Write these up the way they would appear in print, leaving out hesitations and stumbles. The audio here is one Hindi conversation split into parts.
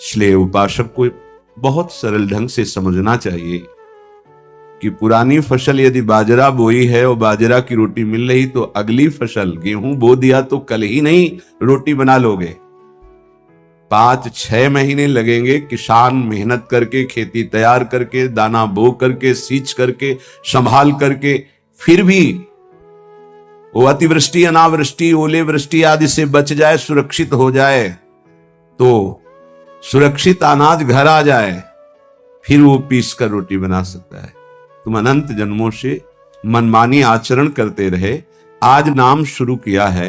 इसलिए उपासक को बहुत सरल ढंग से समझना चाहिए कि पुरानी फसल यदि बाजरा बोई है और बाजरा की रोटी मिल रही, तो अगली फसल गेहूं बो दिया तो कल ही नहीं रोटी बना लोगे। 5-6 महीने लगेंगे किसान मेहनत करके, खेती तैयार करके, दाना बो करके, सींच करके, संभाल करके, फिर भी वो अतिवृष्टि, अनावृष्टि, ओले वृष्टि आदि से बच जाए, सुरक्षित हो जाए, तो सुरक्षित अनाज घर आ जाए, फिर वो पीस कर रोटी बना सकता है। तुम अनंत जन्मों से मनमानी आचरण करते रहे, आज नाम शुरू किया है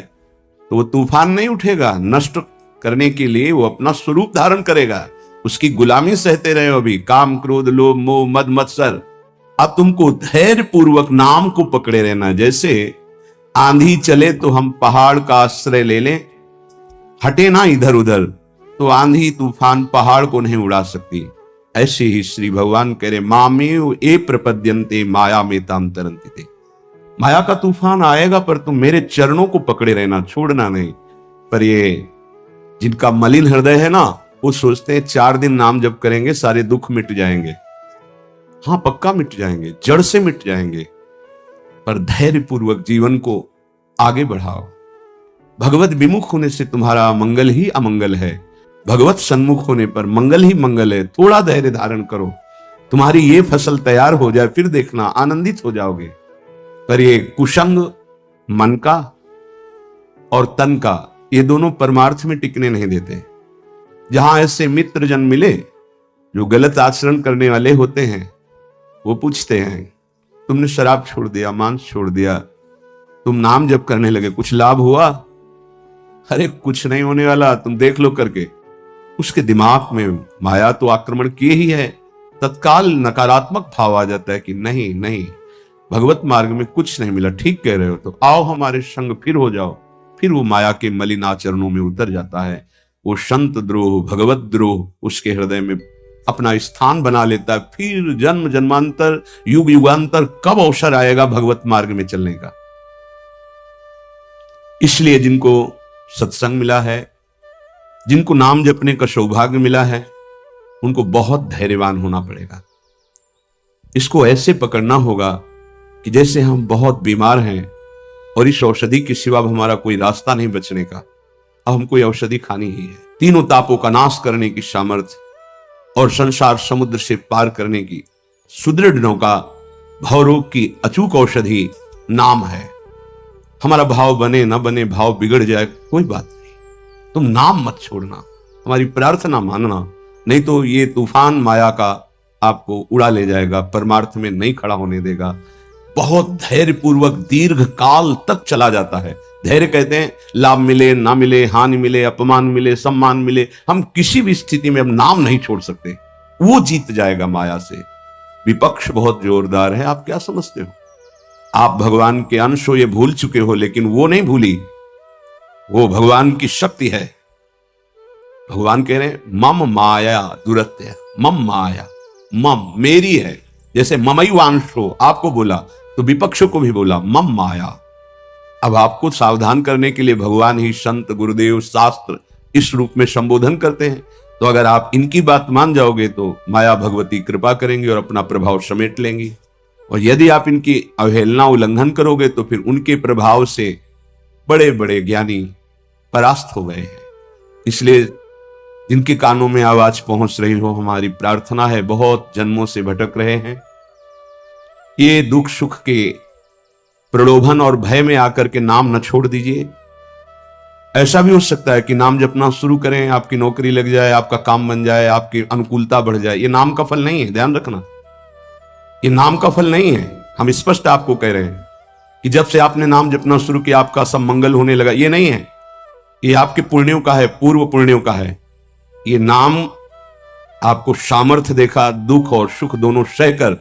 तो वो तूफान नहीं उठेगा, नष्ट करने के लिए वो अपना स्वरूप धारण करेगा। उसकी गुलामी सहते रहे अभी, काम क्रोध लोभ मोह मद मत्सर। अब तुमको धैर्य पूर्वक नाम को पकड़े रहना। जैसे आंधी चले तो हम पहाड़ का आश्रय ले लें, हटे ना इधर उधर, तो आंधी तूफान पहाड़ को नहीं उड़ा सकती। ऐसे ही श्री भगवान कह रहे, मामेव ए प्रपद्यन्ते माया में ताम तरन्ति। माया का तूफान आएगा पर तुम मेरे चरणों को पकड़े रहना, छोड़ना नहीं। पर ये जिनका मलिन हृदय है ना, वो सोचते हैं 4 दिन नाम जप करेंगे सारे दुख मिट जाएंगे। हाँ, पक्का मिट जाएंगे, जड़ से मिट जाएंगे। पर धैर्य पूर्वक जीवन को आगे बढ़ाओ। भगवत विमुख होने से तुम्हारा अमंगल ही अमंगल है, भगवत सन्मुख होने पर मंगल ही मंगल है। थोड़ा धैर्य धारण करो, तुम्हारी ये फसल तैयार हो जाए, फिर देखना आनंदित हो जाओगे। पर ये कुसंग मन का और तन का, ये दोनों परमार्थ में टिकने नहीं देते। जहां ऐसे मित्र जन मिले जो गलत आचरण करने वाले होते हैं, वो पूछते हैं तुमने शराब छोड़ दिया, मांस छोड़ दिया, तुम नाम जप करने लगे, कुछ लाभ हुआ? अरे कुछ नहीं होने वाला, तुम देख लो करके। उसके दिमाग में माया तो आक्रमण किए ही है। तत्काल नकारात्मक भाव आ जाता है कि नहीं नहीं, भगवत मार्ग में कुछ नहीं मिला, ठीक कह रहे हो, तो आओ हमारे संग फिर हो जाओ। फिर वो माया के मलिन आचरणों में उतर जाता है। वो संत द्रोह, भगवत द्रोह उसके हृदय में अपना स्थान बना लेता है। फिर जन्म जन्मांतर, युग युगांतर कब अवसर आएगा भगवत मार्ग में चलने का। इसलिए जिनको सत्संग मिला है, जिनको नाम जपने का सौभाग्य मिला है, उनको बहुत धैर्यवान होना पड़ेगा। इसको ऐसे पकड़ना होगा कि जैसे हम बहुत बीमार हैं और इस औषधि के सिवा हमारा कोई रास्ता नहीं बचने का, अब हमको ये औषधि खानी ही है। तीनों तापों का नाश करने की सामर्थ्य और संसार समुद्र से पार करने की सुदृढ़ नौका, भवरोग की अचूक औषधि नाम है। हमारा भाव बने न बने, भाव बिगड़ जाए, कोई बात नहीं, तुम नाम मत छोड़ना, हमारी प्रार्थना मानना, नहीं तो ये तूफान माया का आपको उड़ा ले जाएगा, परमार्थ में नहीं खड़ा होने देगा। बहुत धैर्य पूर्वक दीर्घ काल तक चला जाता है। धैर्य कहते हैं लाभ मिले ना मिले, हानि मिले, अपमान मिले, सम्मान मिले, हम किसी भी स्थिति में अब नाम नहीं छोड़ सकते। वो जीत जाएगा माया से। विपक्ष बहुत जोरदार है, आप क्या समझते हो? आप भगवान के अंश हो, ये भूल चुके हो, लेकिन वो नहीं भूली, वो भगवान की शक्ति है। भगवान कह रहे हैं मम माया दुरत्य, मम माया, मम मेरी है। जैसे ममैवांश हो आपको बोला, तो विपक्षों को भी बोला मम माया। अब आपको सावधान करने के लिए भगवान ही संत, गुरुदेव, शास्त्र इस रूप में संबोधन करते हैं। तो अगर आप इनकी बात मान जाओगे तो माया भगवती कृपा करेंगे और अपना प्रभाव समेट लेंगी। और यदि आप इनकी अवहेलना, उल्लंघन करोगे तो फिर उनके प्रभाव से बड़े बड़े ज्ञानी परास्त हो गए हैं। इसलिए जिनके कानों में आवाज पहुंच रही हो, हमारी प्रार्थना है, बहुत जन्मों से भटक रहे हैं, ये दुख सुख के प्रलोभन और भय में आकर के नाम न छोड़ दीजिए। ऐसा भी हो सकता है कि नाम जपना शुरू करें, आपकी नौकरी लग जाए, आपका काम बन जाए, आपकी अनुकूलता बढ़ जाए। ये नाम का फल नहीं है, ध्यान रखना, ये नाम का फल नहीं है। हम स्पष्ट आपको कह रहे हैं कि जब से आपने नाम जपना शुरू किया आपका सब मंगल होने लगा, ये नहीं है। ये आपके पुण्यों का है, पूर्व पुण्यों का है। ये नाम आपको सामर्थ्य देखा, दुख और सुख दोनों सहकर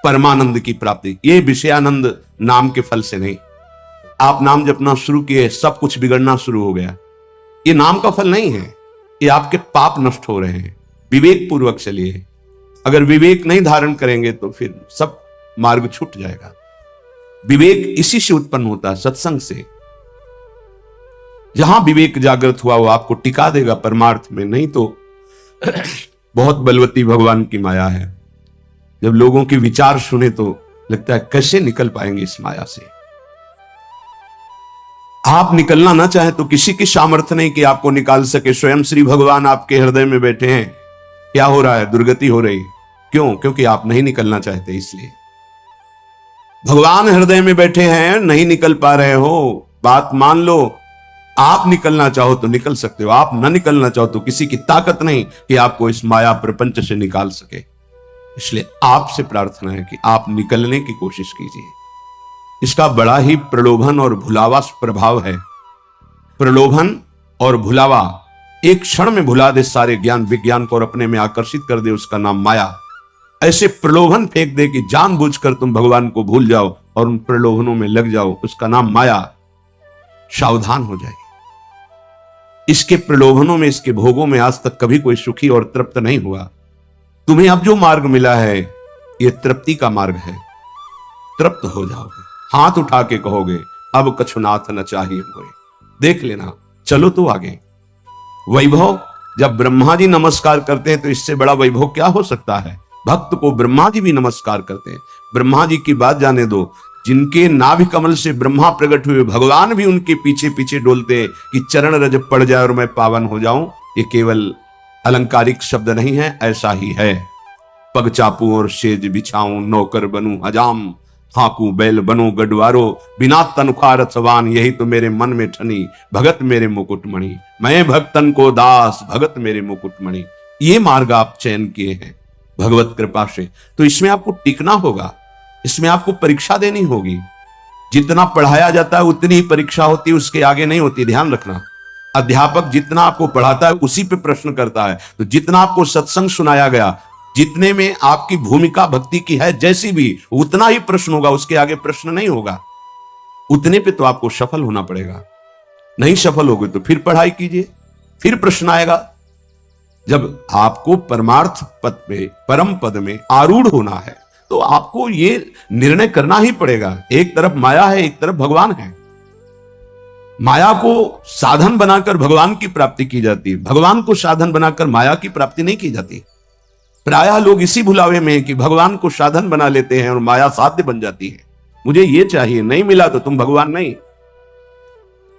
परमानंद की प्राप्ति, ये विषयानंद नाम के फल से नहीं। आप नाम जपना शुरू किए, सब कुछ बिगड़ना शुरू हो गया, ये नाम का फल नहीं है, ये आपके पाप नष्ट हो रहे हैं। विवेक पूर्वक चलिए। अगर विवेक नहीं धारण करेंगे तो फिर सब मार्ग छूट जाएगा। विवेक इसी से उत्पन्न होता है, सत्संग से। जहां विवेक जागृत हुआ वो आपको टिका देगा परमार्थ में, नहीं तो बहुत बलवती भगवान की माया है। जब लोगों के विचार सुने तो लगता है कैसे निकल पाएंगे इस माया से। आप निकलना ना चाहे तो किसी की सामर्थ्य नहीं कि आपको निकाल सके। स्वयं श्री भगवान आपके हृदय में बैठे हैं। क्या हो रहा है? दुर्गति हो रही। क्यों? क्योंकि आप नहीं निकलना चाहते, इसलिए। भगवान हृदय में बैठे हैं, नहीं निकल पा रहे हो, बात मान लो। आप निकलना चाहो तो निकल सकते हो, आप न निकलना चाहो तो किसी की ताकत नहीं कि आपको इस माया प्रपंच से निकाल सके। इसलिए आपसे प्रार्थना है कि आप निकलने की कोशिश कीजिए। इसका बड़ा ही प्रलोभन और भुलावा प्रभाव है। प्रलोभन और भुलावा एक क्षण में भुला दे सारे ज्ञान विज्ञान को और अपने में आकर्षित कर दे, उसका नाम माया। ऐसे प्रलोभन फेंक दे कि जानबूझकर तुम भगवान को भूल जाओ और उन प्रलोभनों में लग जाओ, उसका नाम माया। सावधान हो जाइए। इसके प्रलोभनों में, इसके भोगों में आज तक कभी कोई सुखी और तृप्त नहीं हुआ। तुम्हें अब जो मार्ग मिला है यह तृप्ति का मार्ग है। तृप्त हो जाओगे, हाथ उठा के कहोगे अब कछुनाथ न चाहिए मोरे। देख लेना, चलो तो आगे। वैभव, जब ब्रह्मा जी नमस्कार करते हैं तो इससे बड़ा वैभव क्या हो सकता है। भक्त को ब्रह्मा जी भी नमस्कार करते हैं। ब्रह्मा जी की बात जाने दो, जिनके नाभि कमल से ब्रह्मा प्रकट हुए, भगवान भी उनके पीछे पीछे डोलते कि चरण रज पड़ जाए और मैं पावन हो जाऊं। ये केवल अलंकारिक शब्द नहीं है, ऐसा ही है। पग चापू और सेज बिछाऊं, नौकर बनूं हजाम, हाकू बैल बनो गडवारो, बिना तनख्वाह रथवान, यही तो मेरे मन में ठनी, भगत मेरे मुकुटमणि। मैं भक्तन को दास, भगत मेरे मुकुटमणि। ये मार्ग आप चयन किए हैं भगवत कृपा से, तो इसमें आपको टिकना होगा, इसमें आपको परीक्षा देनी होगी। जितना पढ़ाया जाता है उतनी ही परीक्षा होती है, उसके आगे नहीं होती, ध्यान रखना। अध्यापक जितना आपको पढ़ाता है उसी पे प्रश्न करता है। तो जितना आपको सत्संग सुनाया गया, जितने में आपकी भूमिका भक्ति की है जैसी भी, उतना ही प्रश्न होगा, उसके आगे प्रश्न नहीं होगा। उतने पे तो आपको सफल होना पड़ेगा। नहीं सफल होगे तो फिर पढ़ाई कीजिए, फिर प्रश्न आएगा। जब आपको परमार्थ पद पे, परम पद में आरूढ़ होना है तो आपको ये निर्णय करना ही पड़ेगा। एक तरफ माया है, एक तरफ भगवान है। माया को साधन बनाकर भगवान की प्राप्ति की जाती है, भगवान को साधन बनाकर माया की प्राप्ति नहीं की जाती। प्रायः लोग इसी भुलावे में हैं कि भगवान को साधन बना लेते हैं और माया साध्य बन जाती है। मुझे ये चाहिए, नहीं मिला तो तुम भगवान नहीं।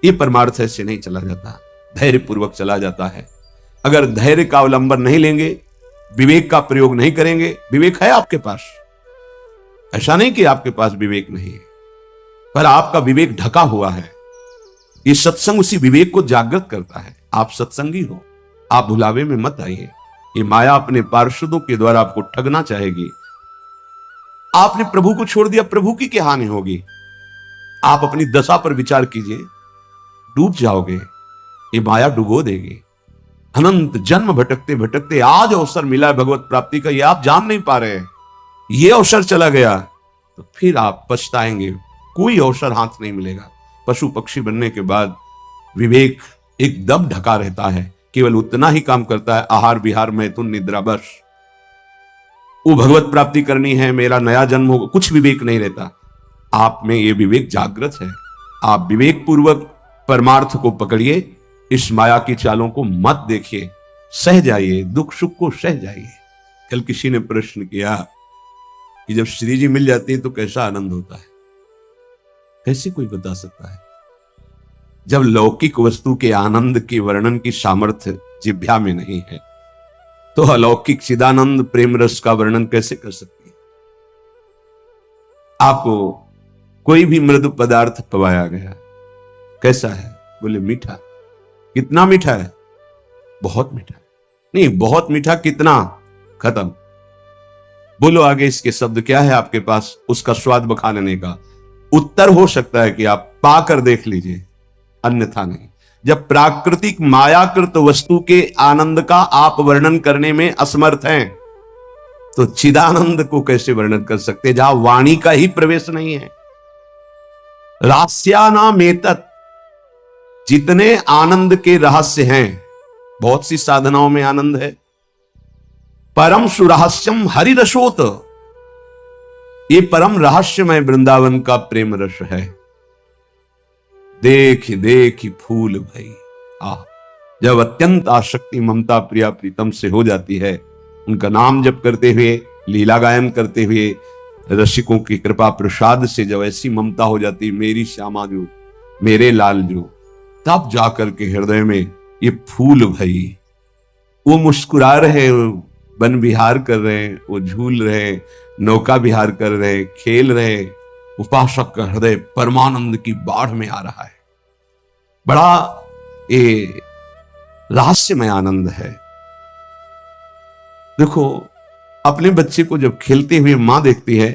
ये परमार्थ ऐसे नहीं चला जाता, धैर्य पूर्वक चला जाता है। अगर धैर्य का अवलंबन नहीं लेंगे, विवेक का प्रयोग नहीं करेंगे, विवेक है आपके पास, ऐसा नहीं कि आपके पास विवेक नहीं है, पर आपका विवेक ढका हुआ है। ये सत्संग उसी विवेक को जागृत करता है। आप सत्संगी हो, आप भुलावे में मत आइए। ये माया अपने पार्षदों के द्वारा आपको ठगना चाहेगी। आपने प्रभु को छोड़ दिया, प्रभु की क्या हानि होगी। आप अपनी दशा पर विचार कीजिए, डूब जाओगे, ये माया डुबो देगी। अनंत जन्म भटकते भटकते आज अवसर मिला है भगवत प्राप्ति का, ये आप जान नहीं पा रहे हैं। ये अवसर चला गया तो फिर आप पछताएंगे, कोई अवसर हाथ नहीं मिलेगा। पशु पक्षी बनने के बाद विवेक एकदम ढका रहता है, केवल उतना ही काम करता है, आहार विहार मैथुन निद्रा, बस। वो भगवत प्राप्ति करनी है, मेरा नया जन्म होगा, कुछ विवेक नहीं रहता। आप में ये विवेक जागृत है। आप विवेक पूर्वक परमार्थ को पकड़िए, इस माया की चालों को मत देखिए, सह जाइए, दुख सुख को सह जाइए। कल किसी ने प्रश्न किया कि जब श्री जी मिल जाती है तो कैसा आनंद होता है। कैसे कोई बता सकता है। जब लौकिक वस्तु के आनंद के वर्णन की सामर्थ्य जिह्वा में नहीं है तो अलौकिक चिदानंद प्रेम रस का वर्णन कैसे कर सकती है। आपको कोई भी मृदु पदार्थ पवाया गया, कैसा है? बोले मीठा। कितना मीठा है? बहुत मीठा। नहीं, बहुत मीठा कितना? खत्म। बोलो आगे इसके शब्द क्या है आपके पास उसका स्वाद बखानने का? उत्तर हो सकता है कि आप पाकर देख लीजिए, अन्यथा नहीं। जब प्राकृतिक मायाकृत वस्तु के आनंद का आप वर्णन करने में असमर्थ हैं तो चिदानंद को कैसे वर्णन कर सकते, जहां वाणी का ही प्रवेश नहीं है। रास्यानामेतत्, जितने आनंद के रहस्य हैं, बहुत सी साधनाओं में आनंद है। परम सुरहस्यम हरिरसोत, ये परम रहस्यमय वृंदावन का प्रेम रस है। देख देख फूल भई, जब अत्यंत आसक्ति ममता प्रिया प्रीतम से हो जाती है, उनका नाम जप करते हुए, लीला गायन करते हुए, रसिकों की कृपा प्रसाद से जब ऐसी ममता हो जाती, मेरी श्यामा जो, मेरे लाल जो, तब जाकर के हृदय में ये फूल भई। वो मुस्कुरा रहे, वन विहार कर रहे, वो झूल रहे, नौका विहार कर रहे, खेल रहे, उपासक का हृदय परमानंद की बाढ़ में आ रहा है। बड़ा ये रहस्यमय आनंद है। देखो, अपने बच्चे को जब खेलते हुए मां देखती है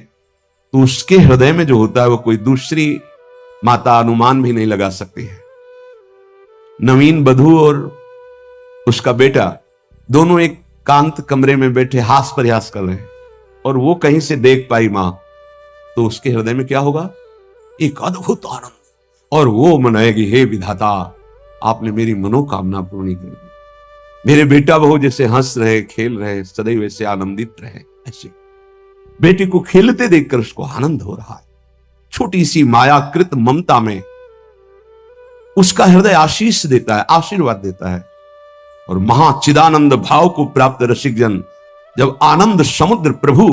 तो उसके हृदय में जो होता है वो कोई दूसरी माता अनुमान भी नहीं लगा सकती है। नवीन बधू और उसका बेटा दोनों एक कांत कमरे में बैठे हास प्रयास कर रहे हैं, और वो कहीं से देख पाई मां तो उसके हृदय में क्या होगा? एक अद्भुत आनंद, और वो मनाएगी, हे विधाता, आपने मेरी मनोकामना पूर्ण कर दी। मेरे बेटा बहू जैसे हंस रहे, खेल रहे, सदैव वैसे आनंदित रहे। ऐसे बेटे को खेलते देखकर उसको आनंद हो रहा है। छोटी सी मायाकृत ममता में उसका हृदय आशीष देता है, आशीर्वाद देता है। और महाचिदानंद भाव को प्राप्त रसिक जन जब आनंद समुद्र प्रभु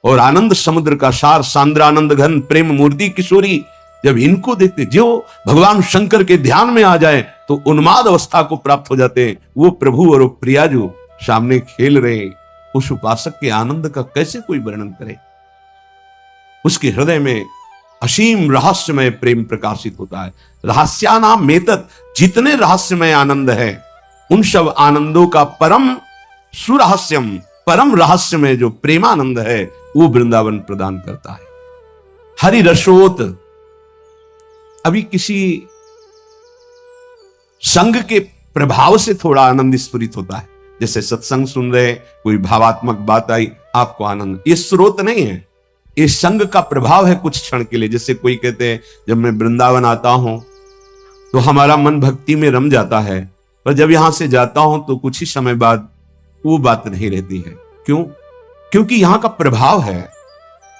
और आनंद समुद्र का सार सांद्रानंद घन प्रेम मूर्ति किशोरी जब इनको देखते, जो भगवान शंकर के ध्यान में आ जाए तो उन्माद अवस्था को प्राप्त हो जाते हैं। वो प्रभु और वो प्रिया जो सामने खेल रहे, उस उपासक के आनंद का कैसे कोई वर्णन करे। उसके हृदय में असीम रहस्यमय प्रेम प्रकाशित होता है। रहस्यानाम मेतत, जितने रहस्यमय आनंद है उन सब आनंदों का परम सुरहस्यम, परम रहस्यमय जो प्रेमानंद है वो वृंदावन प्रदान करता है। हरि रसोत, अभी किसी संग के प्रभाव से थोड़ा आनंद स्फुरित होता है, जैसे सत्संग सुन रहे, कोई भावात्मक बात आई, आपको आनंद, ये स्रोत नहीं है, ये संग का प्रभाव है कुछ क्षण के लिए। जैसे कोई कहते हैं जब मैं वृंदावन आता हूं तो हमारा मन भक्ति में रम जाता है, पर जब यहां से जाता हूं तो कुछ ही समय बाद वो बात नहीं रहती है। क्यों? क्योंकि यहां का प्रभाव है,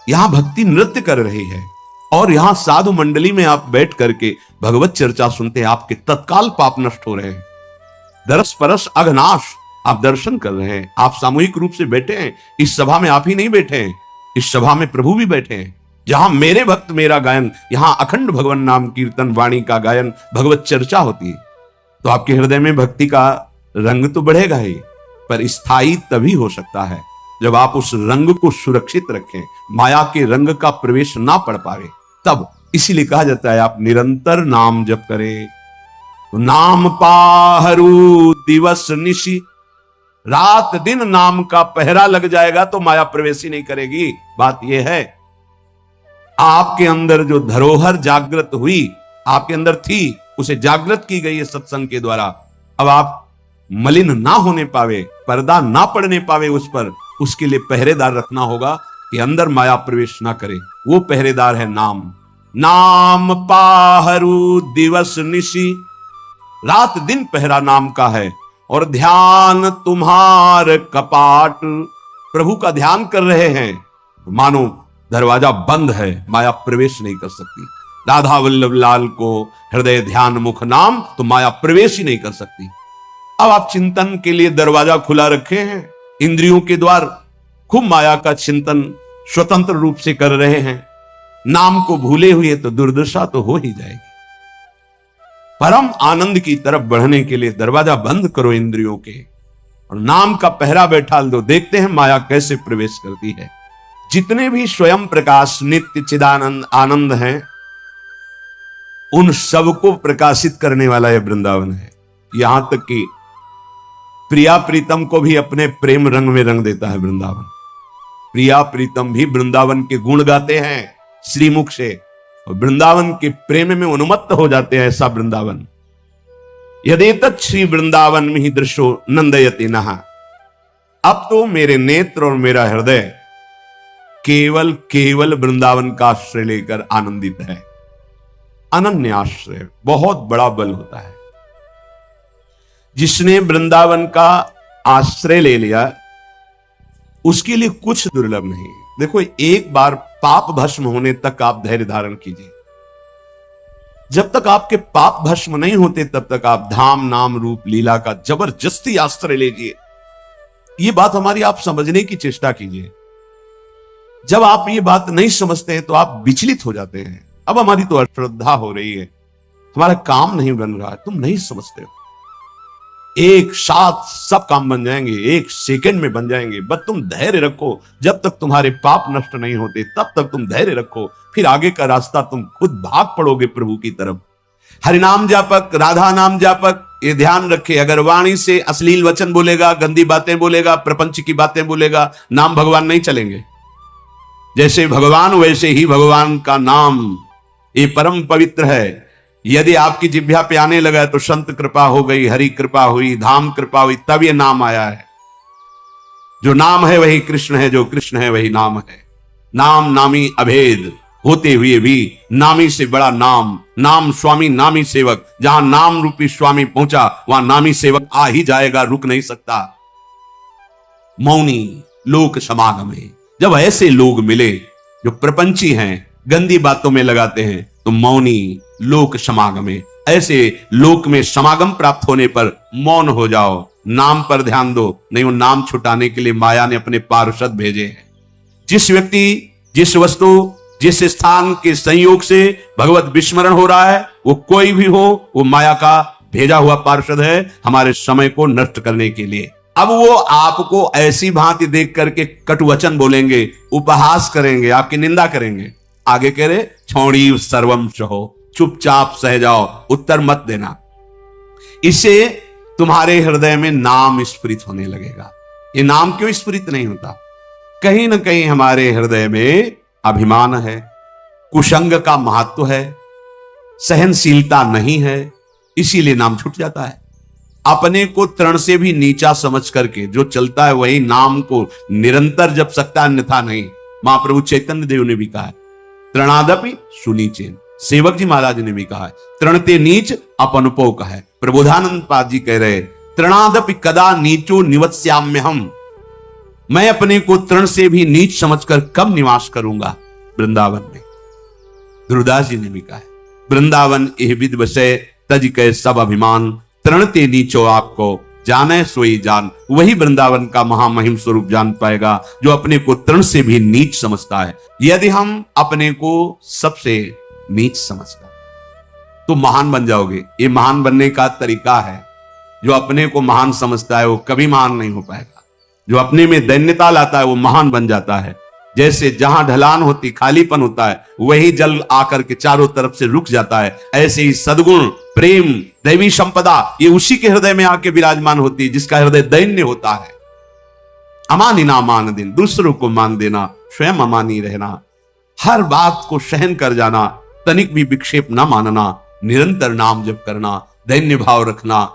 यहां भक्ति नृत्य कर रही है, और यहां साधु मंडली में आप बैठ करके भगवत चर्चा सुनते हैं, आपके तत्काल पाप नष्ट हो रहे हैं। दरस परस अघनाश, आप दर्शन कर रहे हैं, आप सामूहिक रूप से बैठे हैं। इस सभा में आप ही नहीं बैठे हैं, इस सभा में प्रभु भी बैठे हैं। जहां मेरे भक्त मेरा गायन, यहां अखंड भगवान नाम कीर्तन वाणी का गायन, भगवत चर्चा होती है, तो आपके हृदय में भक्ति का रंग तो बढ़ेगा ही, पर स्थायी तभी हो सकता है जब आप उस रंग को सुरक्षित रखें, माया के रंग का प्रवेश ना पड़ पावे तब। इसीलिए कहा जाता है आप निरंतर नाम जप करें तो नाम पाहरू दिवस निशि, रात दिन नाम का पहरा लग जाएगा तो माया प्रवेश ही नहीं करेगी। बात यह है, आपके अंदर जो धरोहर जागृत हुई, आपके अंदर थी, उसे जागृत की गई है सत्संग के द्वारा। अब आप मलिन ना होने पावे, पर्दा ना पड़ने पावे उस पर, उसके लिए पहरेदार रखना होगा कि अंदर माया प्रवेश ना करे। वो पहरेदार है नाम। नाम पाहरू दिवस निशि, रात दिन पहरा नाम का है। और ध्यान तुम्हार कपाट, प्रभु का ध्यान कर रहे हैं, मानो दरवाजा बंद है, माया प्रवेश नहीं कर सकती। राधा वल्लभ लाल को हृदय ध्यान मुख नाम, तो माया प्रवेश ही नहीं कर सकती। अब आप चिंतन के लिए दरवाजा खुला रखे हैं, इंद्रियों के द्वार, खूब माया का चिंतन स्वतंत्र रूप से कर रहे हैं, नाम को भूले हुए तो दुर्दशा तो हो ही जाएगी। परम आनंद की तरफ बढ़ने के लिए दरवाजा बंद करो इंद्रियों के, और नाम का पहरा बैठा दो। देखते हैं माया कैसे प्रवेश करती है। जितने भी स्वयं प्रकाश नित्य चिदानंद आनंद हैं, उन सबको प्रकाशित करने वाला यह वृंदावन है। यहां तक कि प्रिया प्रीतम को भी अपने प्रेम रंग में रंग देता है वृंदावन। प्रिया प्रीतम भी वृंदावन के गुण गाते हैं श्रीमुख से, और वृंदावन के प्रेम में उन्मत्त हो जाते हैं। ऐसा वृंदावन, यदेतत् श्री वृंदावन में ही दृश्यो नंदयति नहा। अब तो मेरे नेत्र और मेरा हृदय केवल केवल वृंदावन का आश्रय लेकर आनंदित है। अनन्य आश्रय बहुत बड़ा बल होता है। जिसने वृंदावन का आश्रय ले लिया उसके लिए कुछ दुर्लभ नहीं। देखो, एक बार पाप भस्म होने तक आप धैर्य धारण कीजिए। जब तक आपके पाप भस्म नहीं होते तब तक आप धाम नाम रूप लीला का जबरदस्ती आश्रय लीजिए। ये बात हमारी आप समझने की चेष्टा कीजिए। जब आप ये बात नहीं समझते हैं तो आप विचलित हो जाते हैं। अब हमारी तो अश्रद्धा हो रही है, हमारा काम नहीं बन रहा है, तुम नहीं समझते हो। एक साथ सब काम बन जाएंगे, एक सेकंड में बन जाएंगे, बस तुम धैर्य रखो। जब तक तुम्हारे पाप नष्ट नहीं होते तब तक तुम धैर्य रखो, फिर आगे का रास्ता तुम खुद भाग पड़ोगे प्रभु की तरफ। हरिनाम जापक, राधा नाम जापक, ये ध्यान रखे, अगर वाणी से अश्लील वचन बोलेगा, गंदी बातें बोलेगा, प्रपंच की बातें बोलेगा, नाम भगवान नहीं चलेंगे। जैसे भगवान वैसे ही भगवान का नाम, ये परम पवित्र है। यदि आपकी जिह्वा पे आने लगा तो संत कृपा हो गई, हरि कृपा हुई, धाम कृपा हुई, तब ये नाम आया है। जो नाम है वही कृष्ण है, जो कृष्ण है वही नाम है। नाम नामी अभेद होते हुए भी नामी से बड़ा नाम, नाम स्वामी नामी सेवक। जहां नाम रूपी स्वामी पहुंचा वहां नामी सेवक आ ही जाएगा, रुक नहीं सकता। मौनी लोक समागमे, जब ऐसे लोग मिले जो प्रपंची हैं, गंदी बातों में लगाते हैं, तो मौनी लोक समागमे, ऐसे लोक में समागम प्राप्त होने पर मौन हो जाओ, नाम पर ध्यान दो। नहीं, वो नाम छुटाने के लिए माया ने अपने पार्षद भेजे हैं। जिस व्यक्ति, जिस वस्तु, जिस स्थान के संयोग से भगवत विस्मरण हो रहा है, वो कोई भी हो, वो माया का भेजा हुआ पार्षद है हमारे समय को नष्ट करने के लिए। अब वो आपको ऐसी भांति देख करके कटुवचन बोलेंगे, उपहास करेंगे, आपकी निंदा करेंगे। आगे कह रहे, छोड़ी सर्वम सहो, चुपचाप सह जाओ, उत्तर मत देना। इससे तुम्हारे हृदय में नाम स्फुरित होने लगेगा। ये नाम क्यों स्फुरित नहीं होता? कहीं ना कहीं हमारे हृदय में अभिमान है, कुसंग का महत्व है, सहनशीलता नहीं है, इसीलिए नाम छूट जाता है। अपने को तृण से भी नीचा समझ करके जो चलता है वही नाम को निरंतर जप सकता, अन्यथा नहीं। महाप्रभु चैतन्य देव ने भी कहा है, तृणादपि सुनीचेन। सेवक जी महाराज ने भी कहा है, तृणते नीच अपनपो का है। प्रबोधानंद पाद जी कह रहे, तृणादपि कदा नीचो निवत्स्याम्य हम। मैं अपने को तृण से भी नीच समझकर कब निवास करूंगा वृंदावन में। गुरुदास जी ने भी कहा है, वृंदावन एह विद वसै तज कै सब अभिमान, तृणते नीचो आपको जाने सोई जान। वही वृंदावन का महामहिम स्वरूप जान पाएगा जो अपने को तृण से भी नीच समझता है। यदि हम अपने को सबसे नीच समझकर तो महान बन जाओगे। ये महान बनने का तरीका है। जो अपने को महान समझता है वो कभी महान नहीं हो पाएगा। जो अपने में दैन्यता लाता है वो महान बन जाता है। जैसे जहां ढलान होती, खालीपन होता है, वही जल आकर के चारों तरफ से रुक जाता है। ऐसे ही सद्गुण, प्रेम, दैवी संपदा ये उसी के हृदय में आके विराजमान होती है जिसका हृदय दैन्य होता है। अमानी ना मान दिन, दूसरों को मान देना, स्वयं अमानी रहना, हर बात को सहन कर जाना, तनिक भी विक्षेप न मानना, निरंतर नाम जप करना, दैन्य भाव रखना,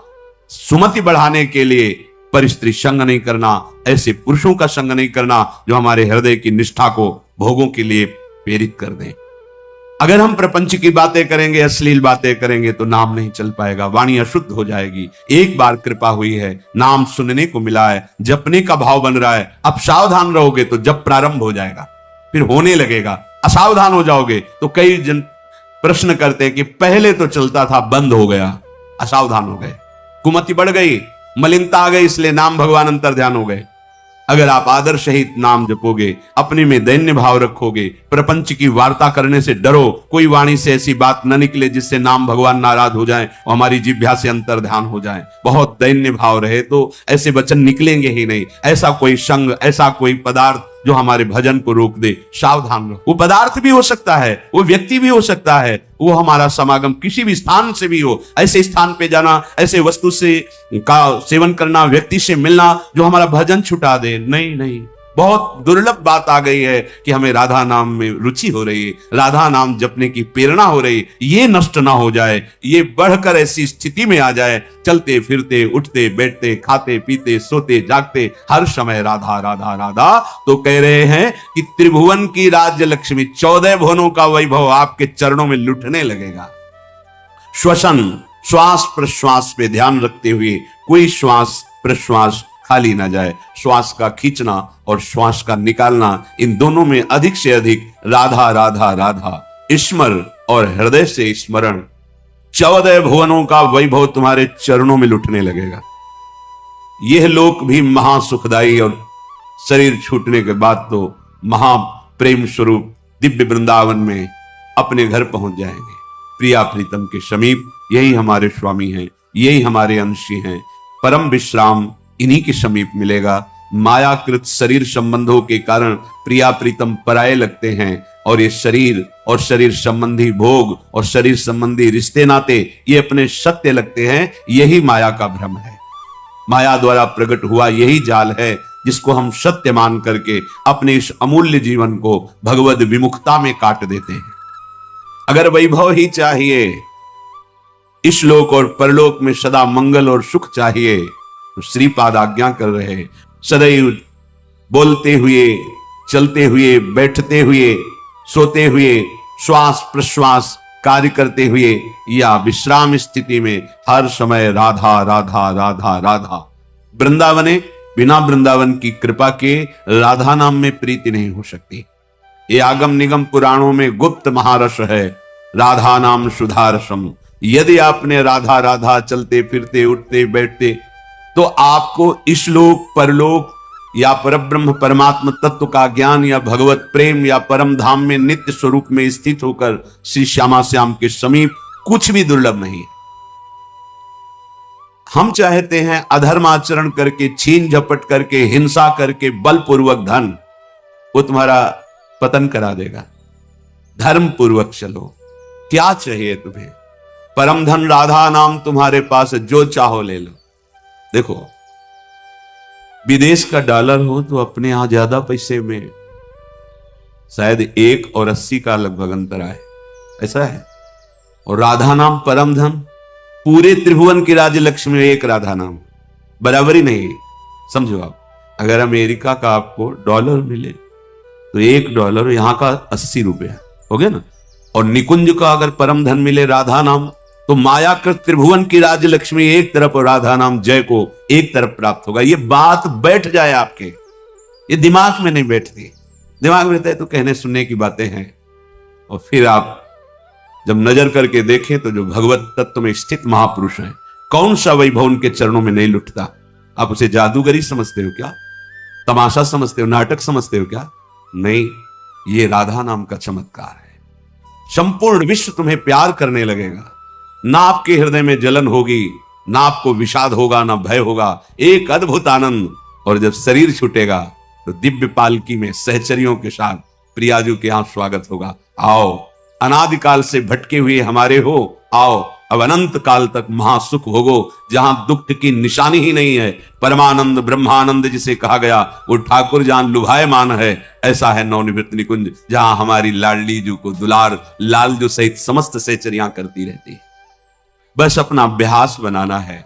सुमति बढ़ाने के लिए परिस्त्री संग नहीं करना, ऐसे पुरुषों का संग नहीं करना जो हमारे हृदय की निष्ठा को भोगों के लिए प्रेरित कर दें। अगर हम प्रपंच की बातें करेंगे, अश्लील बातें करेंगे तो नाम नहीं चल पाएगा, वाणी अशुद्ध हो जाएगी। एक बार कृपा हुई है, नाम सुनने को मिला है, जपने का भाव बन रहा है, अब सावधान रहोगे तो जब प्रारंभ हो जाएगा, फिर होने लगेगा। असावधान हो जाओगे तो कई जन प्रश्न करते हैं कि पहले तो चलता था, बंद हो गया, असावधान हो गए, कुमति बढ़ गई, मलिनता आ गई, इसलिए नाम भगवान अंतर ध्यान हो गए। अगर आप आदर सहित नाम जपोगे, अपने में दैन्य भाव रखोगे, प्रपंच की वार्ता करने से डरो, कोई वाणी से ऐसी बात न निकले जिससे नाम भगवान नाराज हो जाए और हमारी जिह्वा से अंतर ध्यान हो जाए। बहुत दैन्य भाव रहे तो ऐसे वचन निकलेंगे ही नहीं। ऐसा कोई संग, ऐसा कोई पदार्थ जो हमारे भजन को रोक दे, सावधान रहो। वो पदार्थ भी हो सकता है, वो व्यक्ति भी हो सकता है, वो हमारा समागम किसी भी स्थान से भी हो। ऐसे स्थान पे जाना, ऐसे वस्तु से का सेवन करना, व्यक्ति से मिलना जो हमारा भजन छुटा दे, नहीं नहीं। बहुत दुर्लभ बात आ गई है कि हमें राधा नाम में रुचि हो रही है, राधा नाम जपने की प्रेरणा हो रही, ये नष्ट ना हो जाए, ये बढ़कर ऐसी स्थिति में आ जाए, चलते फिरते, उठते बैठते, खाते पीते, सोते जागते, हर समय राधा राधा राधा। तो कह रहे हैं कि त्रिभुवन की राज्य लक्ष्मी, 14 भुवनों का वैभव आपके चरणों में लुटने लगेगा। श्वसन, श्वास प्रश्वास पे ध्यान रखते हुए कोई श्वास प्रश्वास खाली ना जाए। श्वास का खींचना और श्वास का निकालना, इन दोनों में अधिक से अधिक राधा राधा राधा स्मर और हृदय से स्मरण, 14 भुवनों का वैभव तुम्हारे चरणों में लुटने लगेगा। यह लोक भी महासुखदायी और शरीर छूटने के बाद तो महाप्रेम स्वरूप दिव्य वृंदावन में अपने घर पहुंच जाएंगे। प्रिया प्रीतम के समीप यही हमारे स्वामी हैं, यही हमारे अंशी हैं। परम विश्राम इन्हीं के समीप मिलेगा। मायाकृत शरीर संबंधों के कारण प्रिया प्रीतम पराये लगते हैं और ये शरीर और शरीर संबंधी भोग और शरीर संबंधी रिश्ते नाते ये अपने सत्य लगते हैं। यही माया का भ्रम है। माया द्वारा प्रकट हुआ यही जाल है जिसको हम सत्य मान करके अपने इस अमूल्य जीवन को भगवद विमुखता में काट देते हैं। अगर वैभव ही चाहिए, इस लोक और परलोक में सदा मंगल और सुख चाहिए, तो श्रीपाद आज्ञा कर रहे सदैव बोलते हुए, चलते हुए, बैठते हुए, सोते हुए, श्वास प्रश्वास कार्य करते हुए या विश्राम स्थिति में हर समय राधा राधा राधा राधा। वृंदावने बिना वृंदावन की कृपा के राधा नाम में प्रीति नहीं हो सकती। ये आगम निगम पुराणों में गुप्त महारस है, राधा नाम सुधारसम। यदि आपने राधा राधा चलते फिरते उठते बैठते तो आपको इस लोक परलोक या परब्रह्म परमात्मा तत्व का ज्ञान या भगवत प्रेम या परम धाम में नित्य स्वरूप में स्थित होकर श्री श्यामा श्याम के समीप कुछ भी दुर्लभ नहीं है। हम चाहते हैं अधर्म आचरण करके, छीन झपट करके, हिंसा करके, बलपूर्वक धन, वो तुम्हारा पतन करा देगा। धर्म पूर्वक चलो। क्या चाहिए तुम्हें? परम धन राधा नाम तुम्हारे पास, जो चाहो ले लो। देखो, विदेश का डॉलर हो तो अपने यहां ज्यादा पैसे में शायद 1 और 80 का लगभग अंतर आए, ऐसा है। और राधा नाम परम धन, पूरे त्रिभुवन की राज्य लक्ष्मी में एक राधा नाम, बराबरी नहीं। समझो आप, अगर अमेरिका का आपको डॉलर मिले तो $1 यहां का 80 रुपया हो गया ना। और निकुंज का अगर परम धन मिले राधा नाम, तो मायाकृत त्रिभुवन की राज्य लक्ष्मी एक तरफ और राधा नाम जय को एक तरफ प्राप्त होगा। ये बात बैठ जाए आपके, ये दिमाग में नहीं बैठती। दिमाग में रहता है तो कहने सुनने की बातें हैं। और फिर आप जब नजर करके देखें तो जो भगवत तत्व में स्थित महापुरुष हैं, कौन सा वैभव उनके चरणों में नहीं लुटता? आप उसे जादूगरी समझते हो क्या? तमाशा समझते हो? नाटक समझते हो क्या? नहीं, ये राधा नाम का चमत्कार है। संपूर्ण विश्व तुम्हें प्यार करने लगेगा। ना आपके हृदय में जलन होगी, ना आपको विषाद होगा, ना भय होगा। एक अद्भुत आनंद। और जब शरीर छूटेगा तो दिव्य पालकी में सहचरियों के साथ प्रियाजू के यहां स्वागत होगा। आओ, अनादिकाल से भटके हुए हमारे हो, आओ अब अनंत काल तक महासुख भोगो, जहां दुख की निशानी ही नहीं है। परमानंद ब्रह्मानंद जिसे कहा गया, वो ठाकुर जान लुभायमान है। ऐसा है नवनिवृत्त निकुंज, जहां हमारी लाडली जू को दुलार लाल जो सहित समस्त सहचरियां करती रहती है। बस अपना अभ्यास बनाना है।